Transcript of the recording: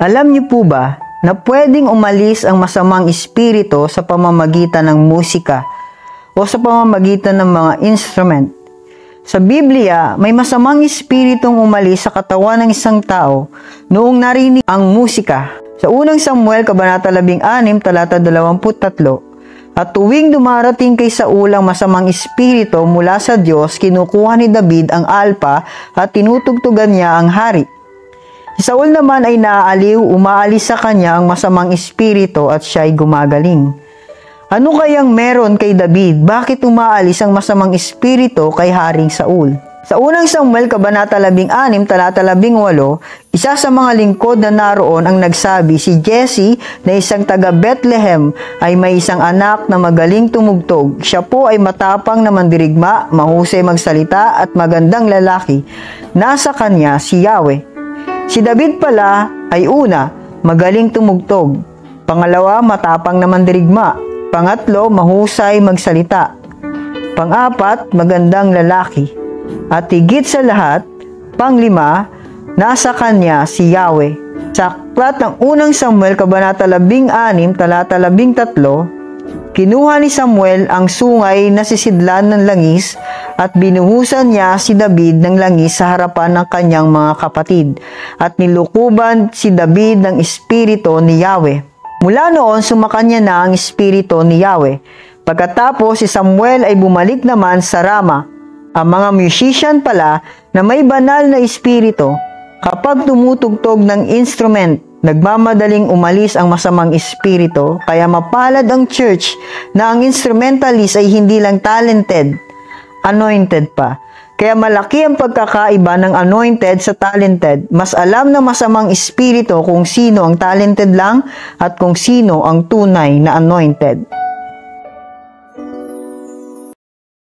Alam niyo po ba na pwedeng umalis ang masamang espiritu sa pamamagitan ng musika o sa pamamagitan ng mga instrument? Sa Biblia, may masamang espiritong umalis sa katawan ng isang tao noong narinig ang musika. Sa unang Samuel, Kabanata 16, talata 23, at tuwing dumarating kay Saul ang masamang espiritu mula sa Diyos, kinukuha ni David ang alpa at tinutugtugan niya ang hari. Si Saul naman ay naaaliw, umaalis sa kanya ang masamang espiritu at siya'y gumagaling. Ano kayang meron kay David? Bakit umaalis ang masamang espiritu kay Haring Saul? Sa unang Samuel, Kabanata 16, talata 18, isa sa mga lingkod na naroon ang nagsabi, si Jesse na isang taga Bethlehem ay may isang anak na magaling tumugtog. Siya po ay matapang na mandirigma, mahusay magsalita at magandang lalaki. Nasa kanya si Yahweh. Si David pala ay una, magaling tumugtog. Pangalawa, matapang na mandirigma. Pangatlo, mahusay magsalita. Pang-apat, magandang lalaki. At higit sa lahat, panglima, nasa kanya si Yahweh. Sa aklat ng unang Samuel, Kabanata 16, talata 13, kinuha ni Samuel ang sungay na sisidlan ng langis at binuhusan niya si David ng langis sa harapan ng kanyang mga kapatid. At nilukuban si David ng espiritu ni Yahweh. Mula noon, sumakanya na ang espiritu ni Yahweh. Pagkatapos, si Samuel ay bumalik naman sa Rama. Ang mga musician pala na may banal na espiritu, kapag tumutugtog ng instrument, nagmamadaling umalis ang masamang espiritu, kaya mapalad ang church na ang instrumentalist ay hindi lang talented, anointed pa. Kaya malaki ang pagkakaiba ng anointed sa talented. Mas alam ng masamang espiritu kung sino ang talented lang at kung sino ang tunay na anointed.